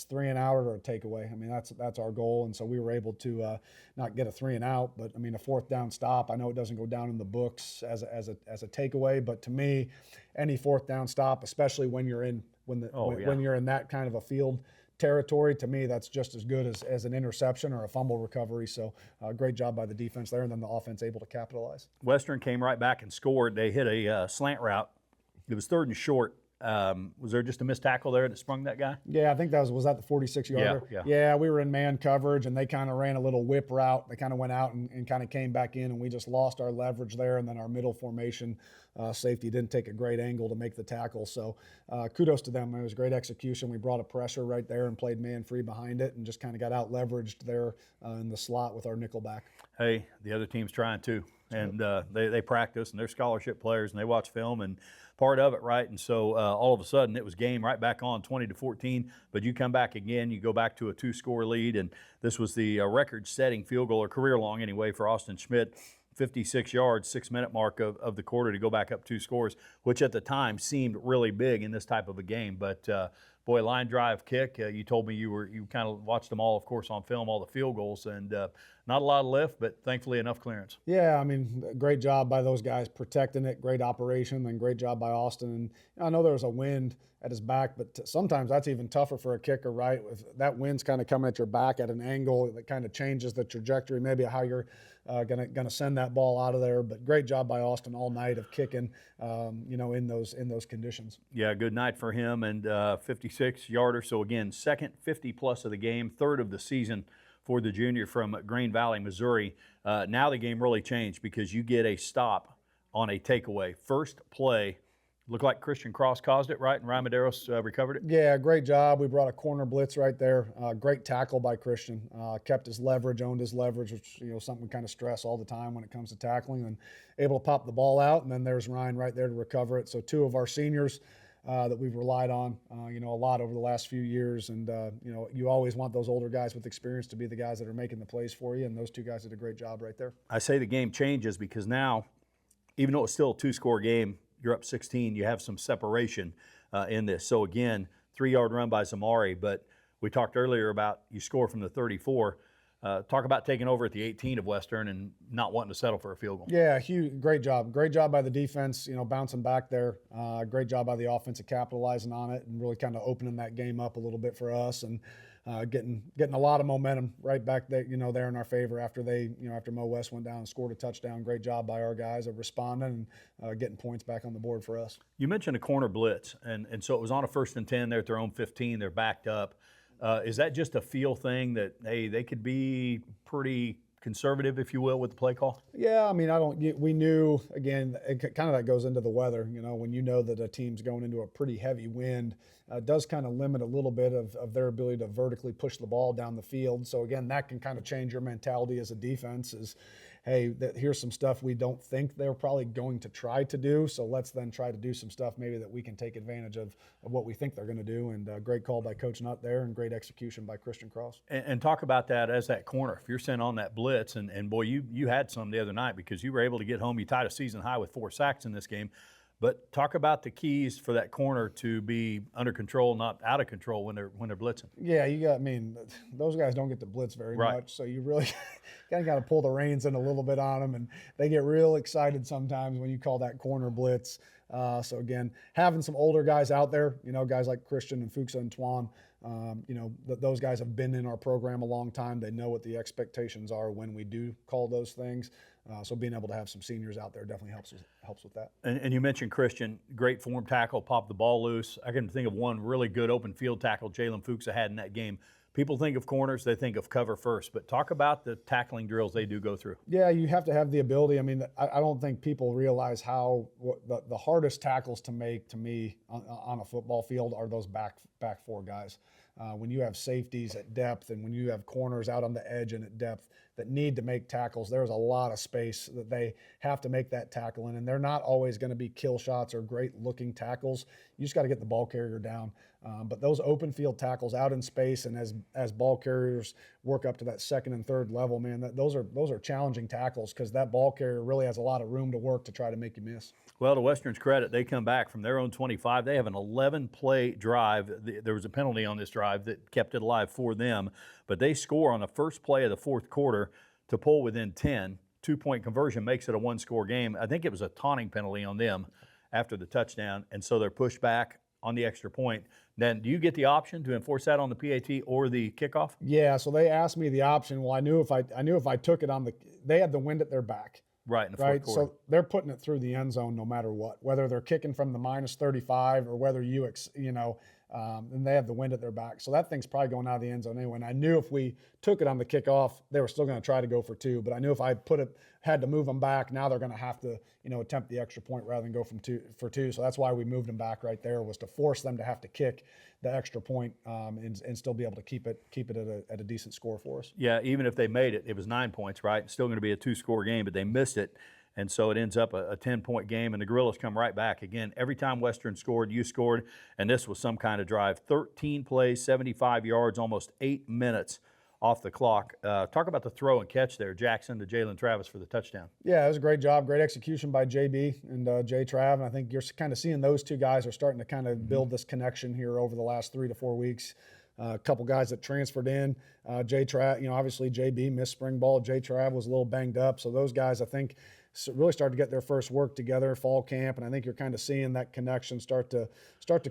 3 and out or a takeaway. I mean, that's our goal. And so we were able to not get a 3 and out, but I mean, a 4th down stop. I know it doesn't go down in the books as a takeaway, but to me, any 4th down stop, especially when you're in when you're in that kind of a field territory, to me, that's just as good as an interception or a fumble recovery. So great job by the defense there, and then the offense able to capitalize. Western came right back and scored. They hit a slant route. It was 3rd and short. Was there just a missed tackle there that sprung that guy? Yeah, I think that was that the 46-yarder? Yeah, we were in man coverage, and they kind of ran a little whip route. They kind of went out and kind of came back in, and we just lost our leverage there, and then our middle formation safety didn't take a great angle to make the tackle. So kudos to them. It was great execution. We brought a pressure right there and played man-free behind it and just kind of got out-leveraged there in the slot with our nickel back. Hey, the other team's trying too. And they practice, and they're scholarship players, and they watch film and part of it, right? And so all of a sudden it was game right back on 20-14, but you come back again, you go back to a 2-score lead, and this was the record-setting field goal, or career-long anyway, for Austin Schmitt. 56 yards, 6-minute mark of the quarter to go back up 2 scores, which at the time seemed really big in this type of a game. But boy, line drive kick. You told me you kind of watched them all, of course, on film, all the field goals, and not a lot of lift, but thankfully enough clearance. Yeah, I mean, great job by those guys protecting it. Great operation, and great job by Austin. And I know there was a wind at his back, but sometimes that's even tougher for a kicker, right? If that wind's kind of coming at your back at an angle, that kind of changes the trajectory, maybe how you're gonna send that ball out of there. But great job by Austin all night of kicking, in those conditions. Yeah, good night for him, and 56-yarder. So again, second 50-plus of the game, third of the season for the junior from Green Valley, Missouri. Now the game really changed because you get a stop on a takeaway. First play, looked like Christian Cross caused it, right? And Ryan Medeiros recovered it? Yeah, great job. We brought a corner blitz right there. Great tackle by Christian. Kept his leverage, owned his leverage, which, something we kind of stress all the time when it comes to tackling, and able to pop the ball out. And then there's Ryan right there to recover it. So two of our seniors that we've relied on, a lot over the last few years. And, you always want those older guys with experience to be the guys that are making the plays for you. And those two guys did a great job right there. I say the game changes because now, even though it's still a two-score game, you're up 16, you have some separation in this. So again, 3-yard run by Zamari, but we talked earlier about you score from the 34. Talk about taking over at the 18 of Western and not wanting to settle for a field goal. Yeah, huge, great job. Great job by the defense, bouncing back there. Great job by the offense capitalizing on it and really kind of opening that game up a little bit for us, and getting a lot of momentum right back there, there in our favor after after Mo West went down and scored a touchdown. Great job by our guys of responding and getting points back on the board for us. You mentioned a corner blitz, and so it was on a 1st and 10. They're at their own 15. They're backed up. Is that just a feel thing that, hey, they could be pretty conservative, if you will, with the play call? Yeah, I mean, we knew, again, kind of that goes into the weather. When you know that a team's going into a pretty heavy wind, does kind of limit a little bit of their ability to vertically push the ball down the field. So again, that can kind of change your mentality as a defense is, hey, here's some stuff we don't think they're probably going to try to do, so let's then try to do some stuff maybe that we can take advantage of what we think they're going to do. And great call by Coach Nutt there, and great execution by Christian Cross. And talk about that as that corner. If you're sent on that blitz, and boy, you had some the other night because you were able to get home. You tied a season high with 4 sacks in this game. But talk about the keys for that corner to be under control, not out of control when they're blitzing. Yeah, those guys don't get to blitz very much, so you really kind of got to pull the reins in a little bit on them, and they get real excited sometimes when you call that corner blitz. So again, having some older guys out there, guys like Christian and Fuchs and Twan, those guys have been in our program a long time. They know what the expectations are when we do call those things. So being able to have some seniors out there definitely helps with that. And you mentioned Christian, great form tackle, popped the ball loose. I can think of one really good open field tackle Jalen Fuchs had in that game. People think of corners, they think of cover first, but talk about the tackling drills they do go through. Yeah, you have to have the ability. I mean, I don't think people realize how the hardest tackles to make, to me, on a football field are those back 4 guys. When you have safeties at depth and when you have corners out on the edge and at depth that need to make tackles, there's a lot of space that they have to make that tackle in, and they're not always going to be kill shots or great looking tackles. You just got to get the ball carrier down. But those open field tackles out in space, and as ball carriers work up to that 2nd and 3rd level, man, those are challenging tackles because that ball carrier really has a lot of room to work to try to make you miss. Well, to Western's credit, they come back from their own 25. They have an 11-play drive. There was a penalty on this drive that kept it alive for them, but they score on the first play of the 4th quarter to pull within 10. 2-point conversion makes it a 1-score game. I think it was a taunting penalty on them after the touchdown, and so they're pushed back on the extra point. Then do you get the option to enforce that on the PAT or the kickoff? Yeah, so they asked me the option. Well, I knew if I took it on they had the wind at their back. Right, in the 4th quarter. So they're putting it through the end zone no matter what, whether they're kicking from the -35 or whether and they have the wind at their back. So that thing's probably going out of the end zone anyway. And I knew if we took it on the kickoff, they were still going to try to go for 2. But I knew if I had to move them back, now they're going to have to, attempt the extra point rather than go for 2. So that's why we moved them back right there, was to force them to have to kick the extra point and still be able to keep it at a decent score for us. Yeah, even if they made it, it was 9 points, right? It's still going to be a 2-score game, but they missed it. And so it ends up a 10-point game, and the Gorillas come right back. Again, every time Western scored, you scored, and this was some kind of drive. 13 plays, 75 yards, almost 8 minutes off the clock. Talk about the throw and catch there, Jackson to Jalen Travis for the touchdown. Yeah, it was a great job, great execution by JB and J Trav. And I think you're kind of seeing those two guys are starting to kind of build this connection here over the last 3 to 4 weeks. A couple guys that transferred in. J Trav, obviously JB missed spring ball. J Trav was a little banged up. So those guys, I think, really started to get their first work together, fall camp, and I think you're kind of seeing that connection start to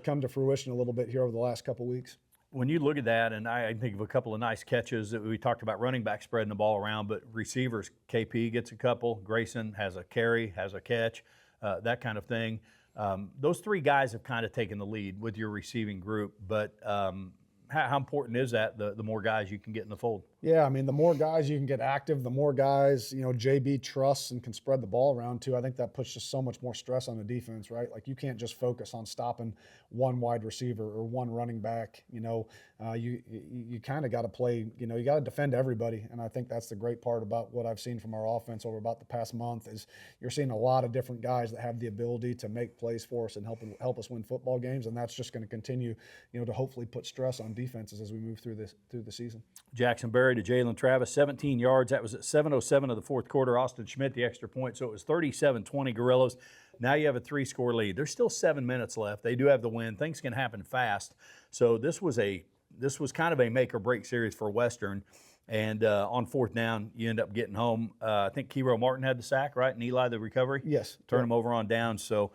come to fruition a little bit here over the last couple weeks. When you look at that, and I think of a couple of nice catches that we talked about, running back spreading the ball around, but receivers, KP gets a couple, Grayson has a carry, has a catch, that kind of thing. Those three guys have kind of taken the lead with your receiving group, but how important is that, the more guys you can get in the fold? Yeah, I mean, the more guys you can get active, the more guys, JB trusts and can spread the ball around too. I think that puts just so much more stress on the defense, right? Like you can't just focus on stopping one wide receiver or one running back. You kind of got to play, you got to defend everybody. And I think that's the great part about what I've seen from our offense over about the past month is you're seeing a lot of different guys that have the ability to make plays for us and help us win football games. And that's just going to continue, to hopefully put stress on defenses as we move through the season. Jackson Berry to Jalen Travis, 17 yards. That was at 7:07 of the fourth quarter. Austin Schmitt, the extra point. So it was 37-20 Gorillas. Now you have a 3-score lead. There's still 7 minutes left. They do have the win. Things can happen fast. So this was kind of a make-or-break series for Western. And on fourth down, you end up getting home. I think Kiro Martin had the sack, right? And Eli the recovery? Yes. Turn him over on downs. So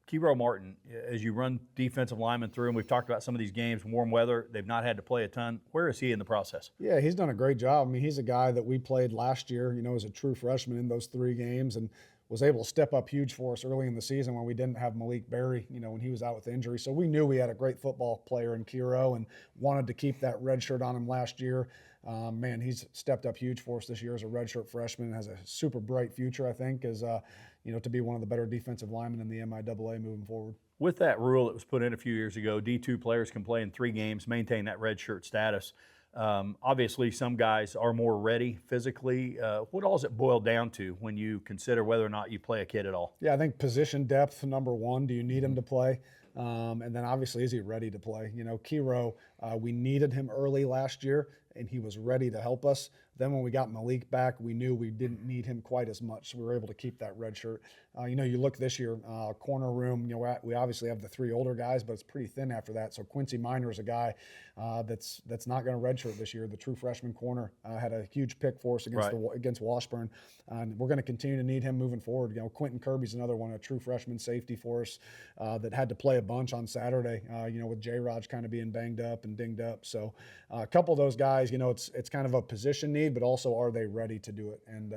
Kiro Martin, as you run defensive linemen through, and we've talked about some of these games, warm weather, they've not had to play a ton. Where is he in the process? Yeah, he's done a great job. I mean, he's a guy that we played last year, as a true freshman in those 3 games and was able to step up huge for us early in the season when we didn't have Malik Berry, when he was out with injury. So we knew we had a great football player in Kiro and wanted to keep that red shirt on him last year. Man, he's stepped up huge for us this year as a redshirt freshman and has a super bright future, I think, as to be one of the better defensive linemen in the MIAA moving forward. With that rule that was put in a few years ago, D2 players can play in 3 games, maintain that redshirt status. Obviously, some guys are more ready physically. What all does it boil down to when you consider whether or not you play a kid at all? Yeah, I think position depth, number one. Do you need him to play? And then obviously, is he ready to play? Kiro, we needed him early last year, and he was ready to help us. Then when we got Malik back, we knew we didn't need him quite as much. So we were able to keep that red shirt. You look this year, corner room, we obviously have the 3 older guys, but it's pretty thin after that. So Quincy Minor is a guy that's not going to redshirt this year. The true freshman corner had a huge pick for us against Washburn. And we're going to continue to need him moving forward. Quentin Kirby's another one, a true freshman safety for us that had to play a bunch on Saturday, with J-Raj kind of being banged up and dinged up. So a couple of those guys, it's kind of a position need, but also are they ready to do it? And,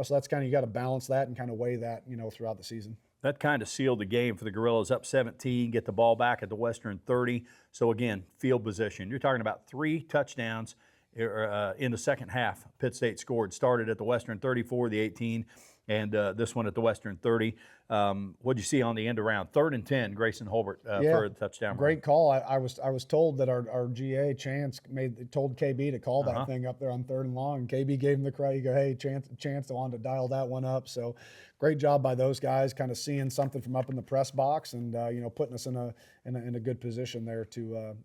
so that's kind of, you got to balance that and kind of weigh that, throughout the season. That kind of sealed the game for the Gorillas, up 17, get the ball back at the Western 30. So again, field position. You're talking about 3 touchdowns in the second half. Pitt State scored, started at the Western 34, the 18, and this one at the Western 30. What'd you see on the end around? 3rd and 10, Grayson Holbert for a touchdown. Great call. I was told that our GA Chance told KB to call that thing up there on 3rd and long, and KB gave him the credit. You go, hey, Chance, I wanted to dial that one up. So great job by those guys, kind of seeing something from up in the press box and putting us in a good position there to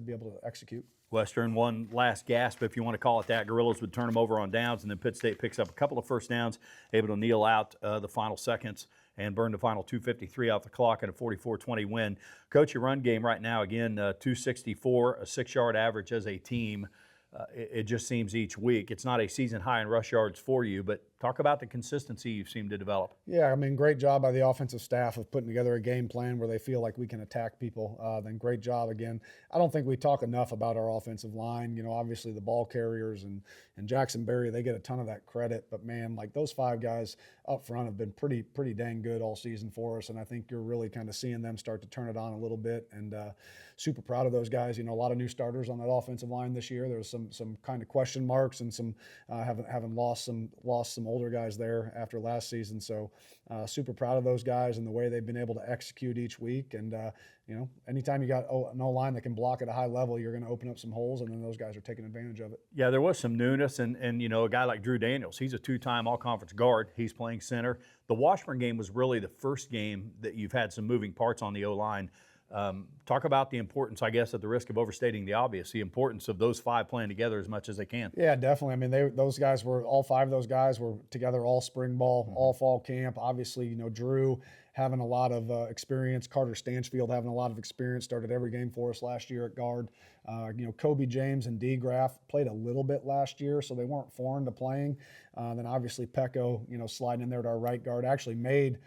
be able to execute. Western, one last gasp, if you want to call it that. Gorillas would turn them over on downs, and then Pitt State picks up a couple of first downs, able to kneel out the final seconds and burn the final 2:53 off the clock in a 44-20 win. Coach, your run game right now, again, 264, a 6-yard average as a team. It just seems each week. It's not a season high in rush yards for you, but talk about the consistency you've seemed to develop. Yeah, I mean, great job by the offensive staff of putting together a game plan where they feel like we can attack people. Then great job again. I don't think we talk enough about our offensive line. Obviously the ball carriers and Jackson Berry, they get a ton of that credit. But man, like those 5 guys up front have been pretty dang good all season for us. And I think you're really kind of seeing them start to turn it on a little bit. And super proud of those guys. A lot of new starters on that offensive line this year. There's some kind of question marks and some having lost some older guys there after last season. So super proud of those guys and the way they've been able to execute each week. And anytime you got an O-line that can block at a high level, you're going to open up some holes, and then those guys are taking advantage of it. Yeah, there was some newness, and a guy like Drew Daniels, he's a 2-time all-conference guard. He's playing center. The Washburn game was really the first game that you've had some moving parts on the O-line. Talk about the importance, I guess, at the risk of overstating the obvious, the importance of those 5 playing together as much as they can. Yeah, definitely. I mean, all 5 of those guys were together all spring ball, all fall camp. Obviously, Drew having a lot of experience, Carter Stanchfield having a lot of experience, started every game for us last year at guard. Kobe James and D. Graff played a little bit last year, so they weren't foreign to playing. Then obviously Pecco, sliding in there at our right guard, actually made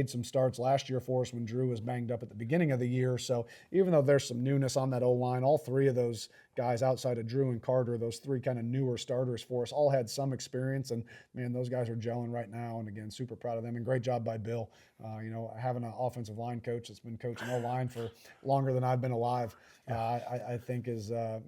some starts last year for us when Drew was banged up at the beginning of the year. So even though there's some newness on that O-line, all 3 of those guys outside of Drew and Carter, those 3 kind of newer starters for us, all had some experience. And, man, those guys are gelling right now. And, again, super proud of them. And great job by Bill. Having an offensive line coach that's been coaching O-line for longer than I've been alive, I think is, that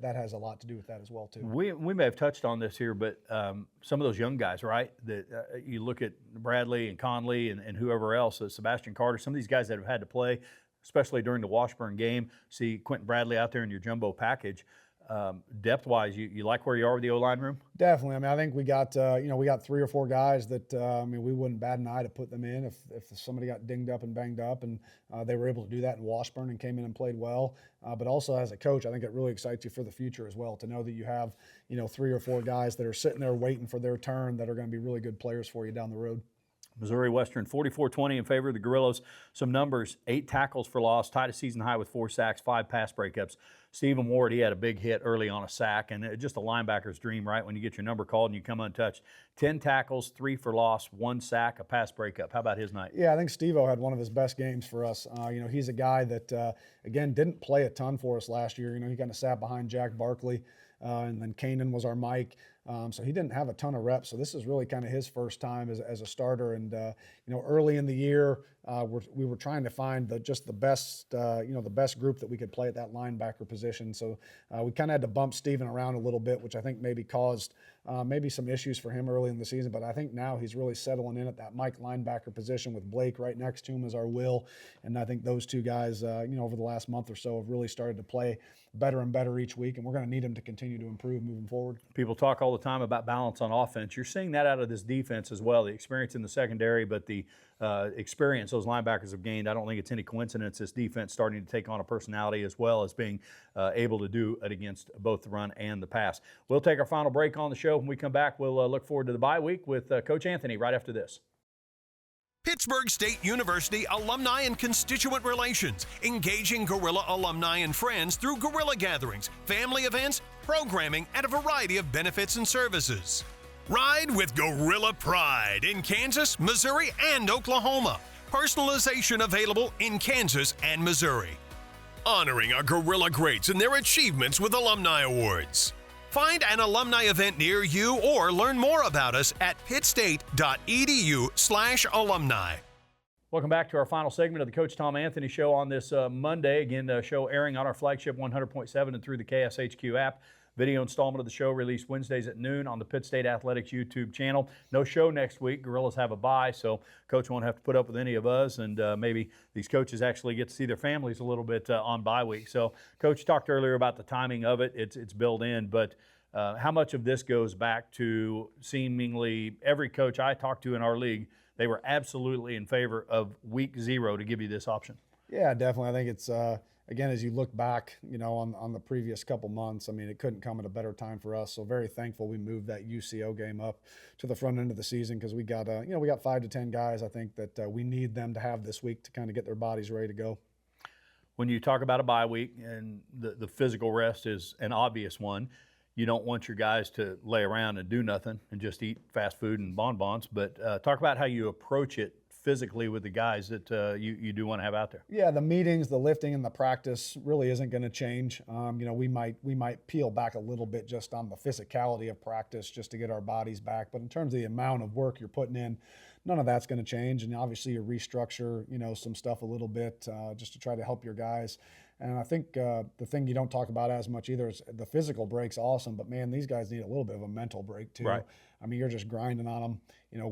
has a lot to do with that as well, too. We may have touched on this here, but some of those young guys, right, that you look at Bradley and Conley and whoever else, Sebastian Carter, some of these guys that have had to play, especially during the Washburn game, see Quentin Bradley out there in your jumbo package. Depth-wise, you like where you are with the O-line room? Definitely. I mean, I think we got 3 or 4 guys that, we wouldn't bat an eye to put them in if somebody got dinged up and banged up, and they were able to do that in Washburn and came in and played well. But also as a coach, I think it really excites you for the future as well, to know that you have, 3 or 4 guys that are sitting there waiting for their turn that are going to be really good players for you down the road. Missouri Western 44-20 in favor of the Gorillas. Some numbers: 8 tackles for loss, tied a season high with 4 sacks, 5 pass breakups. Stephen Ward, he had a big hit early on a sack, and just a linebacker's dream, right, when you get your number called and you come untouched. 10 tackles, 3 for loss, 1 sack, a pass breakup. How about his night? Yeah, I think Steve-O had one of his best games for us. He's a guy that, again, didn't play a ton for us last year. He kind of sat behind Jack Barkley, and then Kanan was our Mike. So he didn't have a ton of reps. So this is really kind of his first time as a starter. And, early in the year, we were trying to find the best group that we could play at that linebacker position. So we kind of had to bump Steven around a little bit, which I think maybe caused maybe some issues for him early in the season. But I think now he's really settling in at that Mike linebacker position with Blake right next to him as our Will. And I think those 2 guys, over the last month or so have really started to play better and better each week. And we're going to need them to continue to improve moving forward. People talk all the time about balance on offense. You're seeing that out of this defense as well, the experience in the secondary, but the experience those linebackers have gained. I don't think it's any coincidence this defense starting to take on a personality as well as being able to do it against both the run and the pass. We'll take our final break on the show. When we come back, we'll look forward to the bye week with Coach Anthony right after this. Pittsburgh State University Alumni and Constituent Relations, engaging Gorilla alumni and friends through Gorilla gatherings, family events, programming, and a variety of benefits and services. Ride with Gorilla Pride in Kansas, Missouri, and Oklahoma. Personalization available in Kansas and Missouri. Honoring our Gorilla greats and their achievements with alumni awards. Find an alumni event near you or learn more about us at pittstate.edu/alumni. Welcome back to our final segment of the Coach Tom Anthony Show on this Monday. Again, show airing on our flagship 100.7 and through the KSHQ app. Video installment of the show released Wednesdays at noon on the Pitt State Athletics YouTube channel. No show next week. Gorillas have a bye, so Coach won't have to put up with any of us, and maybe these coaches actually get to see their families a little bit on bye week. So Coach talked earlier about the timing of it. It's built in, but how much of this goes back to seemingly every coach I talked to in our league, they were absolutely in favor of week 0 to give you this option? Yeah, definitely. I think it's again, as you look back, on the previous couple months, I mean, it couldn't come at a better time for us. So very thankful we moved that UCO game up to the front end of the season, because we got 5 to 10 guys, I think, that we need them to have this week to kind of get their bodies ready to go. When you talk about a bye week, and the physical rest is an obvious one, you don't want your guys to lay around and do nothing and just eat fast food and bonbons, but talk about how you approach it physically with the guys that you do want to have out there. Yeah, the meetings, the lifting, and the practice really isn't going to change. We might peel back a little bit just on the physicality of practice just to get our bodies back. But in terms of the amount of work you're putting in, none of that's going to change. And obviously you restructure, some stuff a little bit just to try to help your guys. And I think the thing you don't talk about as much either is the physical break's awesome, but man, these guys need a little bit of a mental break too. Right. I mean, you're just grinding on them,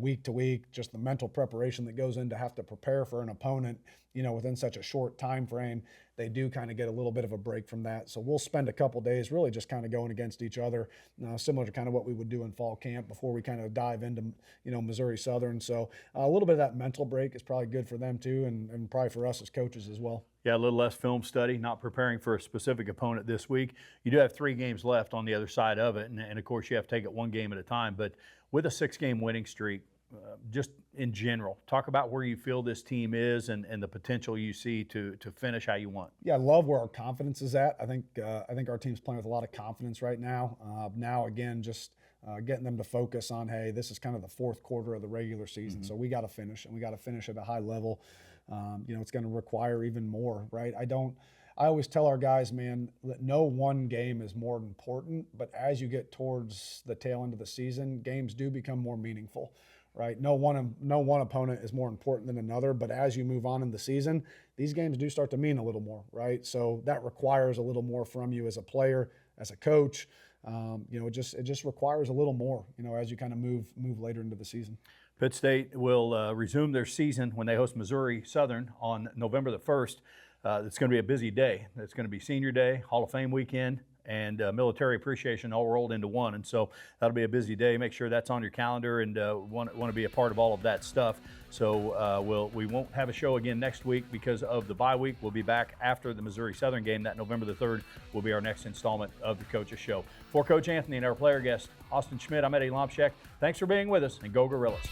week to week, just the mental preparation that goes in to have to prepare for an opponent, within such a short time frame. They do kind of get a little bit of a break from that. So we'll spend a couple days really just kind of going against each other, similar to kind of what we would do in fall camp before we kind of dive into, Missouri Southern. So a little bit of that mental break is probably good for them too, and probably for us as coaches as well. Yeah, a little less film study, not preparing for a specific opponent this week. You do have 3 games left on the other side of it, and of course you have to take it one game at a time. But with a 6-game winning streak, just in general, talk about where you feel this team is and the potential you see to finish how you want. Yeah, I love where our confidence is at. I think our team's playing with a lot of confidence right now. Now, again, just getting them to focus on, hey, this is kind of the 4th quarter of the regular season, so we got to finish, and we got to finish at a high level. It's going to require even more, right? I always tell our guys, man, that no one game is more important, but as you get towards the tail end of the season, games do become more meaningful, right? No one opponent is more important than another, but as you move on in the season, these games do start to mean a little more, right? So that requires a little more from you as a player, as a coach. It just requires a little more, as you kind of move later into the season. Pitt State will resume their season when they host Missouri Southern on November the 1st. It's going to be a busy day. It's going to be Senior Day, Hall of Fame weekend, and Military Appreciation all rolled into one. And so that'll be a busy day. Make sure that's on your calendar and want to be a part of all of that stuff. So we won't have a show again next week because of the bye week. We'll be back after the Missouri Southern game. That November the 3rd will be our next installment of the Coach's Show. For Coach Anthony and our player guest, Austin Schmitt, I'm Eddie Lomshek. Thanks for being with us, and go Gorillas.